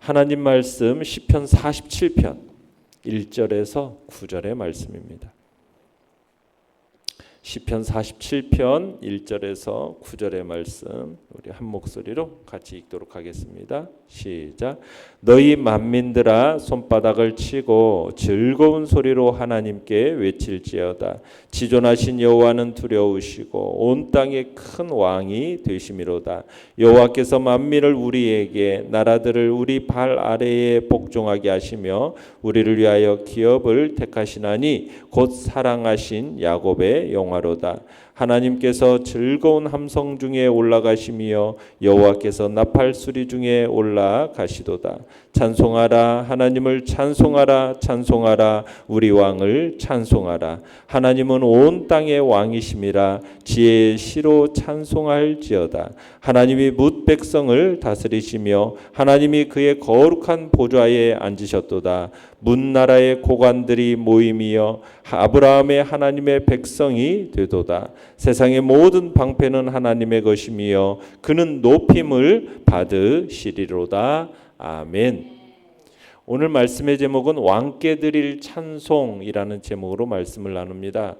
하나님 말씀 시편 47편 1절에서 9절의 말씀입니다. 시편 47편 1절에서 9절의 말씀 우리 한 목소리로 같이 읽도록 하겠습니다. 시작. 너희 만민들아 손바닥을 치고 즐거운 소리로 하나님께 외칠지어다. 지존하신 여호와는 두려우시고 온 땅의 큰 왕이 되심이로다. 여호와께서 만민을 우리에게 나라들을 우리 발 아래에 복종하게 하시며 우리를 위하여 기업을 택하시나니 곧 사랑하신 야곱의 영화로다. 하나님께서 즐거운 함성 중에 올라가시며 여호와께서 나팔 수리 중에 올라가시도다. 찬송하라 하나님을 찬송하라 찬송하라 우리 왕을 찬송하라. 하나님은 온 땅의 왕이심이라 지혜의 시로 찬송할지어다. 하나님이 뭇 백성을 다스리시며 하나님이 그의 거룩한 보좌에 앉으셨도다. 문 나라의 고관들이 모임이여 아브라함의 하나님의 백성이 되도다. 세상의 모든 방패는 하나님의 것이며 그는 높임을 받으시리로다. 아멘. 오늘 말씀의 제목은 왕께 드릴 찬송이라는 제목으로 말씀을 나눕니다.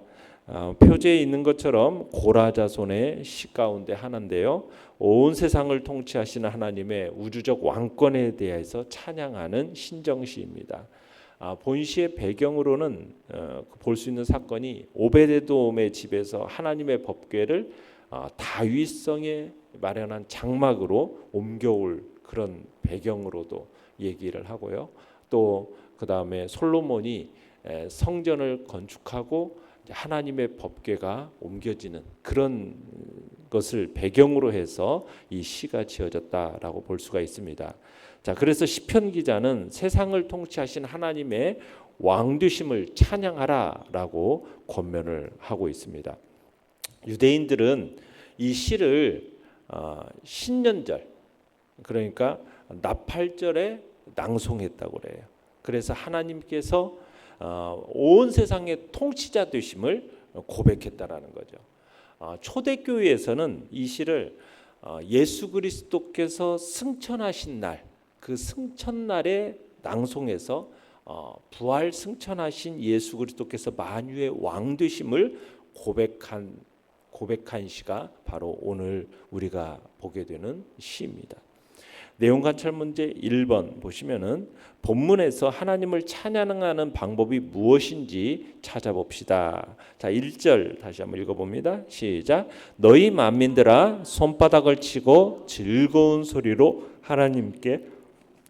표지에 있는 것처럼 고라자손의 시 가운데 하나인데요. 온 세상을 통치하시는 하나님의 우주적 왕권에 대해서 찬양하는 신정시입니다. 본시의 배경으로는 볼 수 있는 사건이 오베데돔의 집에서 하나님의 법궤를 다윗성에 마련한 장막으로 옮겨올 그런 배경으로도 얘기를 하고요. 또 그 다음에 솔로몬이 성전을 건축하고 하나님의 법궤가 옮겨지는 그런 것을 배경으로 해서 이 시가 지어졌다라고 볼 수가 있습니다. 자, 그래서 시편 기자는 세상을 통치하신 하나님의 왕되심을 찬양하라라고 권면을 하고 있습니다. 유대인들은 이 시를 신년절, 그러니까 나팔절에 낭송했다고 그래요. 그래서 하나님께서 온 세상의 통치자 되심을 고백했다라는 거죠. 초대교회에서는 이 시를 예수 그리스도께서 승천하신 날, 그 승천날에 낭송해서 부활 승천하신 예수 그리스도께서 만유의 왕 되심을 고백한 시가 바로 오늘 우리가 보게 되는 시입니다. 내용 관찰 문제 1번 보시면은 본문에서 하나님을 찬양하는 방법이 무엇인지 찾아봅시다. 자, 1절 다시 한번 읽어봅니다. 시작. 너희 만민들아 손바닥을 치고 즐거운 소리로 하나님께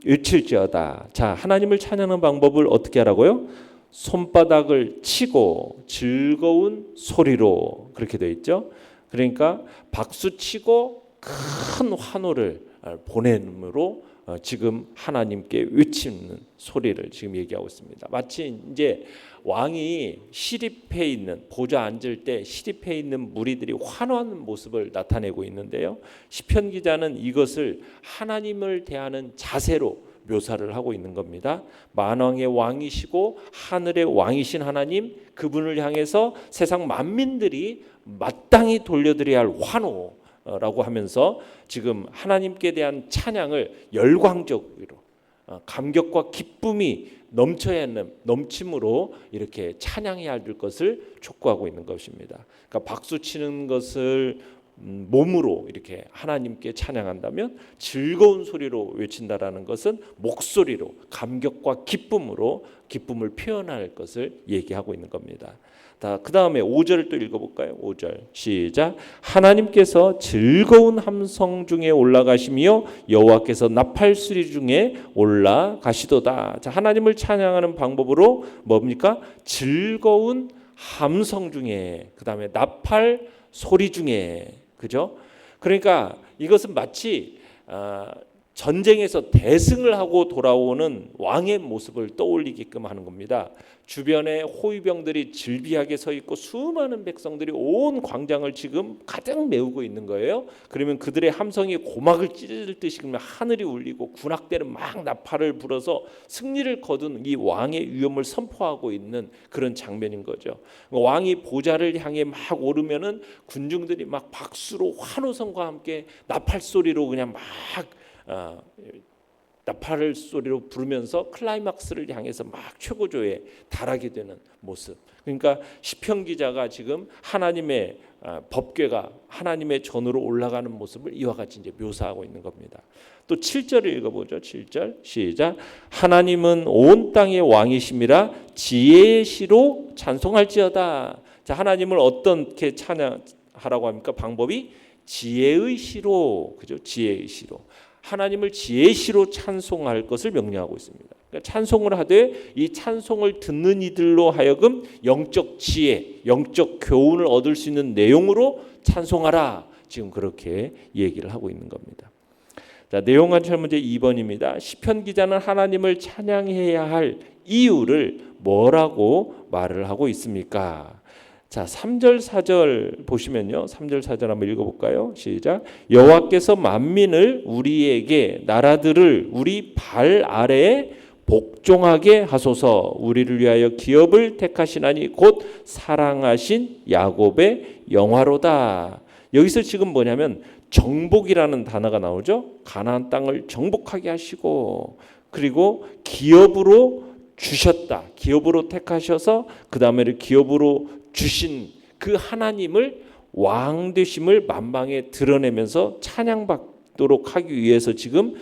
외칠지어다. 자, 하나님을 찬양하는 방법을 어떻게 하라고요? 손바닥을 치고 즐거운 소리로 그렇게 되어 있죠. 그러니까 박수 치고 큰 환호를 보냄으로 지금 하나님께 외치는 소리를 지금 얘기하고 있습니다. 마치 이제 왕이 시립해 있는 보좌 앉을 때 시립해 있는 무리들이 환호하는 모습을 나타내고 있는데요. 시편 기자는 이것을 하나님을 대하는 자세로 묘사를 하고 있는 겁니다. 만왕의 왕이시고 하늘의 왕이신 하나님, 그분을 향해서 세상 만민들이 마땅히 돌려드려야 할 환호라고 하면서 지금 하나님께 대한 찬양을 열광적으로 감격과 기쁨이 넘쳐야 하는 넘침으로 이렇게 찬양해야 될 것을 촉구하고 있는 것입니다. 그러니까 박수 치는 것을 몸으로 이렇게 하나님께 찬양한다면 즐거운 소리로 외친다라는 것은 목소리로 감격과 기쁨으로 기쁨을 표현할 것을 얘기하고 있는 겁니다. 그 다음에 5절을 또 읽어볼까요? 5절 시작. 하나님께서 즐거운 함성 중에 올라가시며 여호와께서 나팔 수리 중에 올라가시도다. 자, 하나님을 찬양하는 방법으로 뭡니까? 즐거운 함성 중에, 그 다음에 나팔 소리 중에, 그죠? 그러니까 이것은 마치 전쟁에서 대승을 하고 돌아오는 왕의 모습을 떠올리게끔 하는 겁니다. 주변에 호위병들이 질비하게 서 있고 수많은 백성들이 온 광장을 지금 가득 메우고 있는 거예요. 그러면 그들의 함성이 고막을 찢을 듯이 그러면 하늘이 울리고 군악대는 막 나팔을 불어서 승리를 거둔 이 왕의 위엄을 선포하고 있는 그런 장면인 거죠. 왕이 보좌를 향해 막 오르면은 군중들이 막 박수로 환호성과 함께 나팔 소리로 그냥 막 나팔 소리로 부르면서 클라이막스를 향해서 막 최고조에 달하게 되는 모습. 그러니까 시편 기자가 지금 하나님의 법궤가 하나님의 전으로 올라가는 모습을 이와 같이 이제 묘사하고 있는 겁니다. 또 7절을 읽어보죠. 7절 시작. 하나님은 온 땅의 왕이심이라 지혜의 시로 찬송할지어다. 자, 하나님을 어떻게 찬양하라고 합니까? 방법이 지혜의 시로, 그죠? 지혜의 시로. 하나님을 지혜의 시로 찬송할 것을 명령하고 있습니다. 그러니까 찬송을 하되 이 찬송을 듣는 이들로 하여금 영적 지혜, 영적 교훈을 얻을 수 있는 내용으로 찬송하라. 지금 그렇게 얘기를 하고 있는 겁니다. 자, 내용 관찰 문제 2번입니다. 시편 기자는 하나님을 찬양해야 할 이유를 뭐라고 말을 하고 있습니까? 자, 3절 4절 보시면요. 3절 4절 한번 읽어볼까요? 시작. 여호와께서 만민을 우리에게 나라들을 우리 발 아래에 복종하게 하소서. 우리를 위하여 기업을 택하시나니 곧 사랑하신 야곱의 영화로다. 여기서 지금 뭐냐면 정복이라는 단어가 나오죠. 가나안 땅을 정복하게 하시고 그리고 기업으로 주셨다. 기업으로 택하셔서 그 다음에 기업으로 주신 그 하나님을 왕 되심을 만방에 드러내면서 찬양받도록 하기 위해서 지금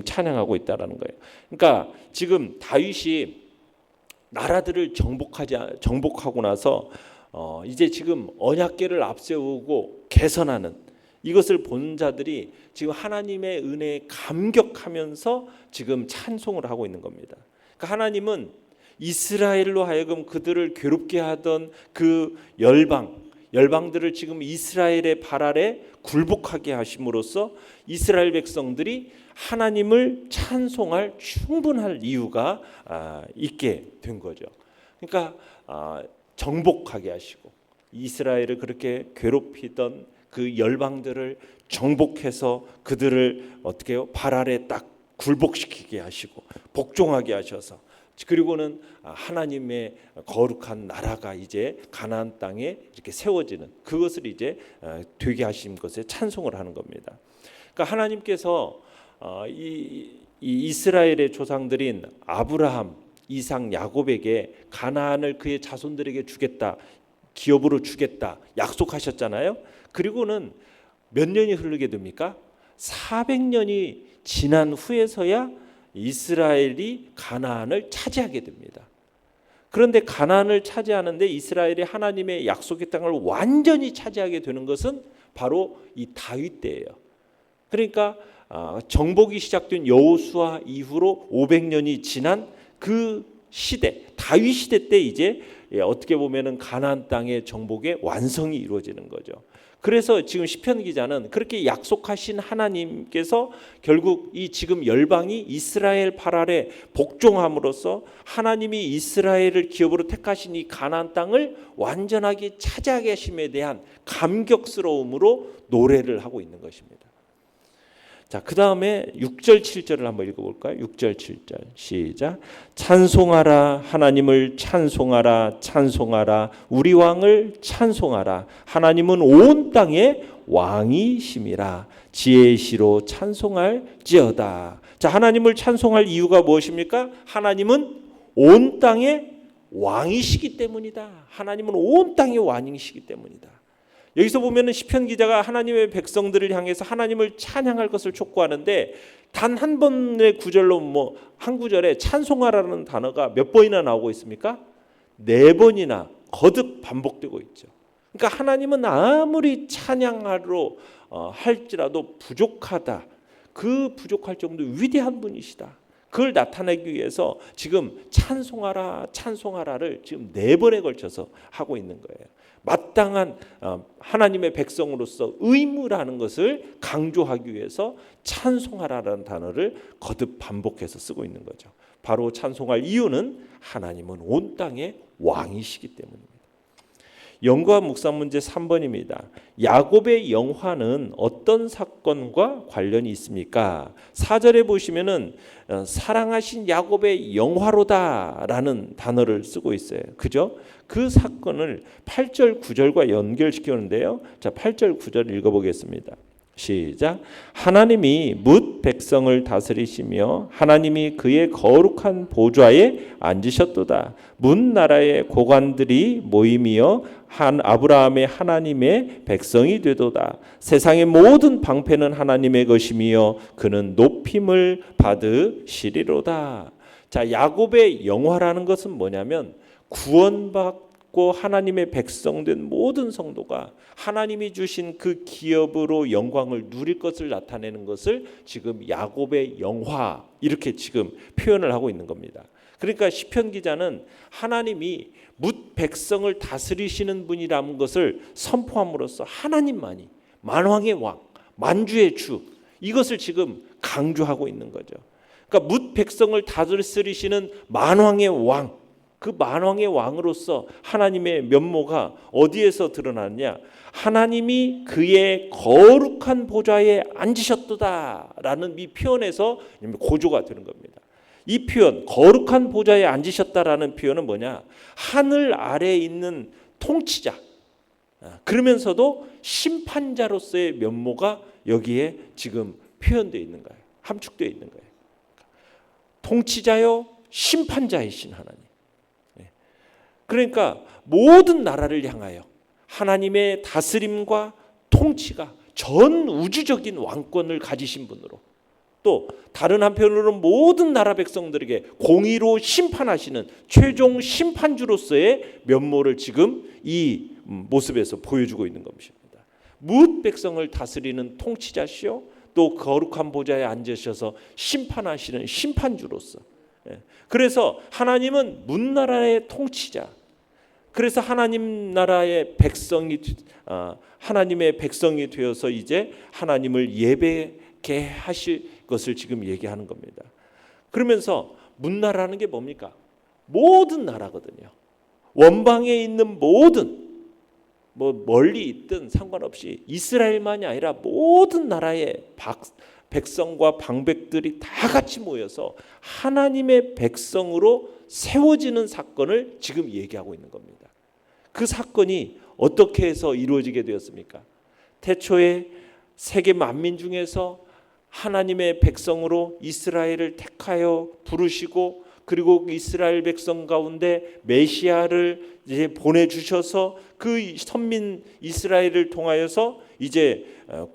찬양하고 있다라는 거예요. 그러니까 지금 다윗이 나라들을 정복하고 나서 이제 지금 언약궤를 앞세우고 개선하는 이것을 본 자들이 지금 하나님의 은혜에 감격하면서 지금 찬송을 하고 있는 겁니다. 그러니까 하나님은 이스라엘로 하여금 그들을 괴롭게 하던 그 열방들을 지금 이스라엘의 발 아래 굴복하게 하심으로써 이스라엘 백성들이 하나님을 찬송할 충분할 이유가 있게 된 거죠. 그러니까 정복하게 하시고 이스라엘을 그렇게 괴롭히던 그 열방들을 정복해서 그들을 어떻게 해요? 발 아래 딱 굴복시키게 하시고 복종하게 하셔서 그리고는 하나님의 거룩한 나라가 이제 가나안 땅에 이렇게 세워지는 그것을 이제 되게 하신 것에 찬송을 하는 겁니다. 그러니까 하나님께서 이 이스라엘의 조상들인 아브라함, 이삭, 야곱에게 가나안을 그의 자손들에게 주겠다, 기업으로 주겠다 약속하셨잖아요. 그리고는 몇 년이 흐르게 됩니까? 400년이 지난 후에서야 이스라엘이 가나안을 차지하게 됩니다. 그런데 가나안을 차지하는데 이스라엘이 하나님의 약속의 땅을 완전히 차지하게 되는 것은 바로 이 다윗 때예요. 그러니까 정복이 시작된 여호수아 이후로 500년이 지난 그 시대, 다윗 시대 때 이제 어떻게 보면은 가나안 땅의 정복의 완성이 이루어지는 거죠. 그래서 지금 시편 기자는 그렇게 약속하신 하나님께서 결국 이 지금 열방이 이스라엘 발 아래 복종함으로써 하나님이 이스라엘을 기업으로 택하신 이 가나안 땅을 완전하게 차지하게 하심에 대한 감격스러움으로 노래를 하고 있는 것입니다. 자, 그 다음에 6절 7절을 한번 읽어볼까요? 6절 7절 시작. 찬송하라 하나님을 찬송하라 찬송하라 우리 왕을 찬송하라 하나님은 온 땅의 왕이심이라 지혜의 시로 찬송할지어다. 자, 하나님을 찬송할 이유가 무엇입니까? 하나님은 온 땅의 왕이시기 때문이다. 하나님은 온 땅의 왕이시기 때문이다. 여기서 보면은 시편 기자가 하나님의 백성들을 향해서 하나님을 찬양할 것을 촉구하는데 단 한 번의 구절로 한 구절에 찬송하라는 단어가 몇 번이나 나오고 있습니까? 4번이나 거듭 반복되고 있죠. 그러니까 하나님은 아무리 찬양하러 할지라도 부족하다. 그 부족할 정도 위대한 분이시다. 그걸 나타내기 위해서 지금 찬송하라 찬송하라를 지금 4번에 걸쳐서 하고 있는 거예요. 마땅한 하나님의 백성으로서 의무라는 것을 강조하기 위해서 찬송하라라는 단어를 거듭 반복해서 쓰고 있는 거죠. 바로 찬송할 이유는 하나님은 온 땅의 왕이시기 때문입니다. 연구와 묵상 문제 3번입니다. 야곱의 영화는 어떤 사건과 관련이 있습니까? 4절에 보시면은 사랑하신 야곱의 영화로다라는 단어를 쓰고 있어요. 그죠? 그 사건을 8절 9절과 연결시키는데요. 자, 8절 9절 읽어보겠습니다. 시작. 하나님이 뭇 백성을 다스리시며 하나님이 그의 거룩한 보좌에 앉으셨도다. 문 나라의 고관들이 모임이여 한 아브라함의 하나님의 백성이 되도다. 세상의 모든 방패는 하나님의 것이며 그는 높임을 받으시리로다. 자, 야곱의 영화라는 것은 뭐냐면 구원받고 하나님의 백성된 모든 성도가 하나님이 주신 그 기업으로 영광을 누릴 것을 나타내는 것을 지금 야곱의 영화 이렇게 지금 표현을 하고 있는 겁니다. 그러니까 시편 기자는 하나님이 뭇 백성을 다스리시는 분이라는 것을 선포함으로써 하나님만이 만왕의 왕, 만주의 주 이것을 지금 강조하고 있는 거죠. 그러니까 뭇 백성을 다스리시는 만왕의 왕, 그 만왕의 왕으로서 하나님의 면모가 어디에서 드러나느냐? 하나님이 그의 거룩한 보좌에 앉으셨도다라는 이 표현에서 고조가 되는 겁니다. 이 표현, 거룩한 보좌에 앉으셨다라는 표현은 뭐냐? 하늘 아래에 있는 통치자, 그러면서도 심판자로서의 면모가 여기에 지금 표현되어 있는 거예요. 함축되어 있는 거예요. 통치자요 심판자이신 하나님. 그러니까 모든 나라를 향하여 하나님의 다스림과 통치가 전 우주적인 왕권을 가지신 분으로, 또 다른 한편으로는 모든 나라 백성들에게 공의로 심판하시는 최종 심판주로서의 면모를 지금 이 모습에서 보여주고 있는 것입니다. 뭇 백성을 다스리는 통치자시요 또 거룩한 보좌에 앉으셔서 심판하시는 심판주로서, 그래서 하나님은 문나라의 통치자, 그래서 하나님 나라의 백성이 하나님의 백성이 되어서 이제 하나님을 예배케 하실 것을 지금 얘기하는 겁니다. 그러면서 문나라는 게 뭡니까? 모든 나라거든요. 원방에 있는 모든 멀리 있든 상관없이 이스라엘만이 아니라 모든 나라의 백성과 방백들이 다 같이 모여서 하나님의 백성으로 세워지는 사건을 지금 얘기하고 있는 겁니다. 그 사건이 어떻게 해서 이루어지게 되었습니까? 태초에 세계 만민 중에서 하나님의 백성으로 이스라엘을 택하여 부르시고, 그리고 이스라엘 백성 가운데 메시아를 이제 보내주셔서 그 선민 이스라엘을 통하여서 이제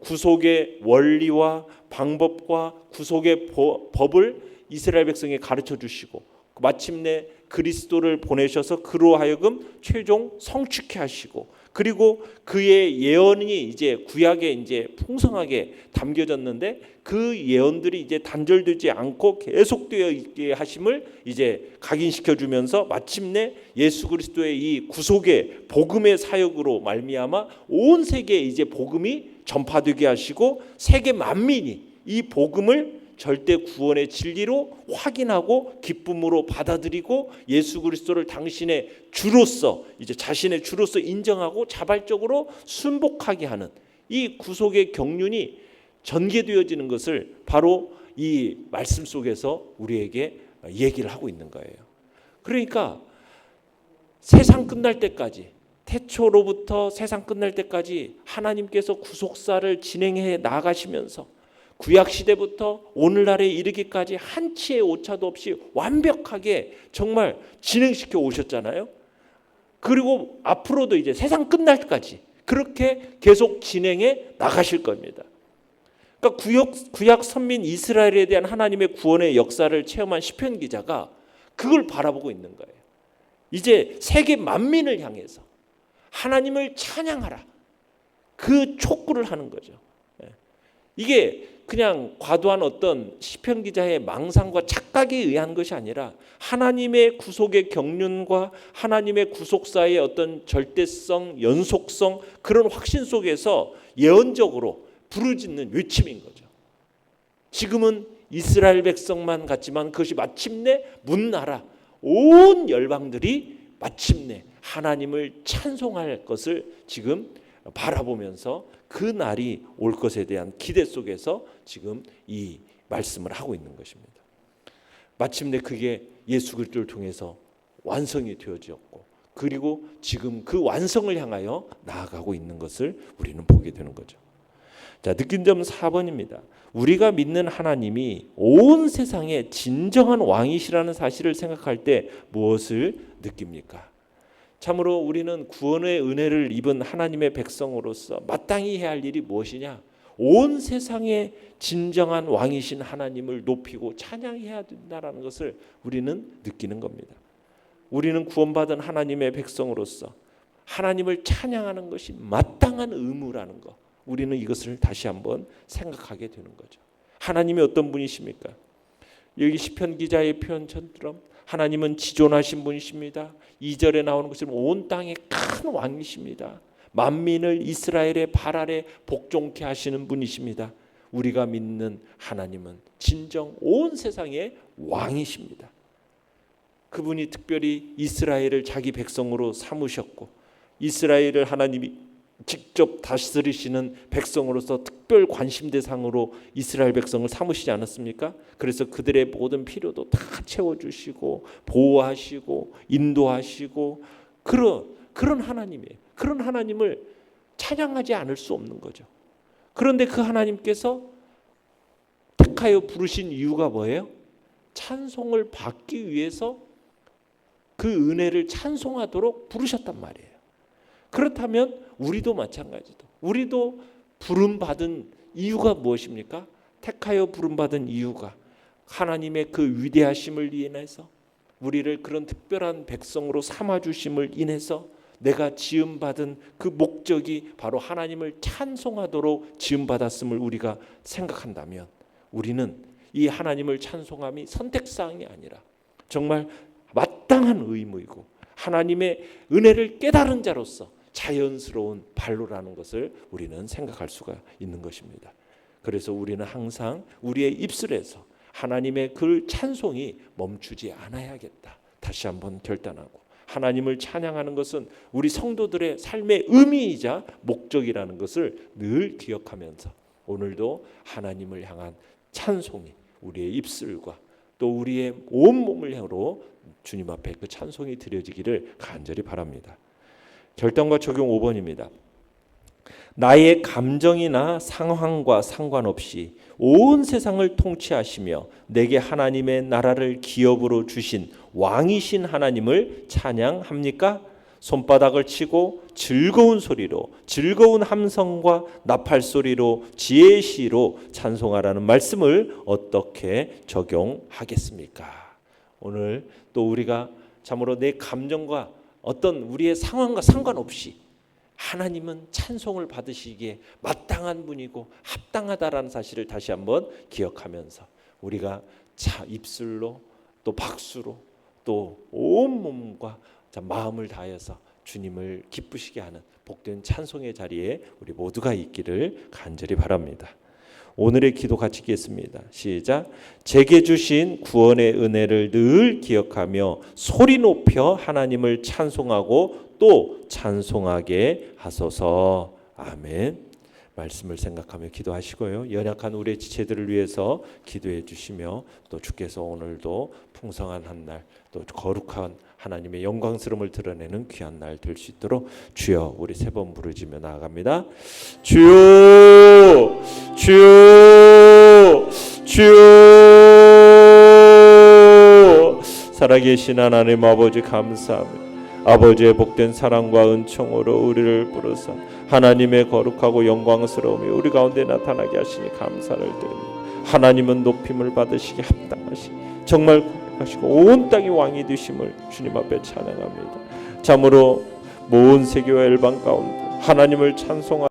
구속의 원리와 방법과 구속의 법을 이스라엘 백성에 가르쳐 주시고, 마침내 그리스도를 보내셔서 그로 하여금 최종 성취케 하시고, 그리고 그의 예언이 이제 구약에 이제 풍성하게 담겨졌는데 그 예언들이 이제 단절되지 않고 계속되어 있게 하심을 이제 각인시켜 주면서 마침내 예수 그리스도의 이 구속의 복음의 사역으로 말미암아 온 세계에 이제 복음이 전파되게 하시고 세계 만민이 이 복음을 절대 구원의 진리로 확인하고 기쁨으로 받아들이고 예수 그리스도를 당신의 주로서, 이제 자신의 주로서 인정하고 자발적으로 순복하게 하는 이 구속의 경륜이 전개되어지는 것을 바로 이 말씀 속에서 우리에게 얘기를 하고 있는 거예요. 그러니까 세상 끝날 때까지, 태초로부터 세상 끝날 때까지 하나님께서 구속사를 진행해 나가시면서 구약 시대부터 오늘날에 이르기까지 한치의 오차도 없이 완벽하게 정말 진행시켜 오셨잖아요. 그리고 앞으로도 이제 세상 끝날 때까지 그렇게 계속 진행해 나가실 겁니다. 그러니까 구약 선민 이스라엘에 대한 하나님의 구원의 역사를 체험한 시편 기자가 그걸 바라보고 있는 거예요. 이제 세계 만민을 향해서 하나님을 찬양하라, 그 촉구를 하는 거죠. 이게 그냥 과도한 어떤 시편 기자의 망상과 착각에 의한 것이 아니라 하나님의 구속의 경륜과 하나님의 구속사의 어떤 절대성, 연속성, 그런 확신 속에서 예언적으로 부르짖는 외침인 거죠. 지금은 이스라엘 백성만 같지만 그것이 마침내 문나라 온 열방들이 마침내 하나님을 찬송할 것을 지금 바라보면서 그 날이 올 것에 대한 기대 속에서 지금 이 말씀을 하고 있는 것입니다. 마침내 그게 예수 그리스도를 통해서 완성이 되어졌고, 그리고 지금 그 완성을 향하여 나아가고 있는 것을 우리는 보게 되는 거죠. 자, 느낀 점 4번입니다. 우리가 믿는 하나님이 온 세상의 진정한 왕이시라는 사실을 생각할 때 무엇을 느낍니까? 참으로 우리는 구원의 은혜를 입은 하나님의 백성으로서 마땅히 해야 할 일이 무엇이냐? 온 세상의 진정한 왕이신 하나님을 높이고 찬양해야 된다는 것을 우리는 느끼는 겁니다. 우리는 구원받은 하나님의 백성으로서 하나님을 찬양하는 것이 마땅한 의무라는 것, 우리는 이것을 다시 한번 생각하게 되는 거죠. 하나님이 어떤 분이십니까? 여기 시편 기자의 표현처럼 하나님은 지존하신 분이십니다. 2절에 나오는 것처럼 온 땅의 큰 왕이십니다. 만민을 이스라엘의 발 아래 복종케 하시는 분이십니다. 우리가 믿는 하나님은 진정 온 세상의 왕이십니다. 그분이 특별히 이스라엘을 자기 백성으로 삼으셨고 이스라엘을 하나님이 직접 다스리시는 백성으로서 특별 관심 대상으로 이스라엘 백성을 삼으시지 않았습니까? 그래서 그들의 모든 필요도 다 채워주시고 보호하시고 인도하시고 그런 하나님이에요. 그런 하나님을 찬양하지 않을 수 없는 거죠. 그런데 그 하나님께서 택하여 부르신 이유가 뭐예요? 찬송을 받기 위해서 그 은혜를 찬송하도록 부르셨단 말이에요. 그렇다면 우리도 마찬가지도. 우리도 부름받은 이유가 무엇입니까? 택하여 부름받은 이유가 하나님의 그 위대하심을 인해서 우리를 그런 특별한 백성으로 삼아주심을 인해서 내가 지음받은 그 목적이 바로 하나님을 찬송하도록 지음받았음을 우리가 생각한다면 우리는 이 하나님을 찬송함이 선택사항이 아니라 정말 마땅한 의무이고 하나님의 은혜를 깨달은 자로서 자연스러운 발로라는 것을 우리는 생각할 수가 있는 것입니다. 그래서 우리는 항상 우리의 입술에서 하나님의 그 찬송이 멈추지 않아야겠다. 다시 한번 결단하고 하나님을 찬양하는 것은 우리 성도들의 삶의 의미이자 목적이라는 것을 늘 기억하면서 오늘도 하나님을 향한 찬송이 우리의 입술과 또 우리의 온몸을 향으로 주님 앞에 그 찬송이 드려지기를 간절히 바랍니다. 결단과 적용 5번입니다. 나의 감정이나 상황과 상관없이 온 세상을 통치하시며 내게 하나님의 나라를 기업으로 주신 왕이신 하나님을 찬양합니까? 손바닥을 치고 즐거운 소리로 즐거운 함성과 나팔 소리로 지혜의 시로 찬송하라는 말씀을 어떻게 적용하겠습니까? 오늘 또 우리가 참으로 내 감정과 어떤 우리의 상황과 상관없이 하나님은 찬송을 받으시기에 마땅한 분이고 합당하다라는 사실을 다시 한번 기억하면서 우리가 입술로 또 박수로 또 온몸과 마음을 다해서 주님을 기쁘시게 하는 복된 찬송의 자리에 우리 모두가 있기를 간절히 바랍니다. 오늘의 기도 같이 읽겠습니다. 시작. 제게 주신 구원의 은혜를 늘 기억하며 소리 높여 하나님을 찬송하고 또 찬송하게 하소서. 아멘. 말씀을 생각하며 기도하시고요. 연약한 우리의 지체들을 위해서 기도해 주시며 또 주께서 오늘도 풍성한 한 날 또 거룩한 하나님의 영광스러움을 드러내는 귀한 날 될 수 있도록 주여 우리 세 번 부르짖며 나아갑니다. 주여 주여 주여. 살아계신 하나님 아버지 감사합니다. 아버지의 복된 사랑과 은총으로 우리를 부르사 하나님의 거룩하고 영광스러움이 우리 가운데 나타나게 하시니 감사를 드립니다. 하나님은 높임을 받으시기 합당하시 정말 거룩하시고 온 땅이 왕이 되심을 주님 앞에 찬양합니다. 참으로 모은 세계와 열방 가운데 하나님을 찬송하는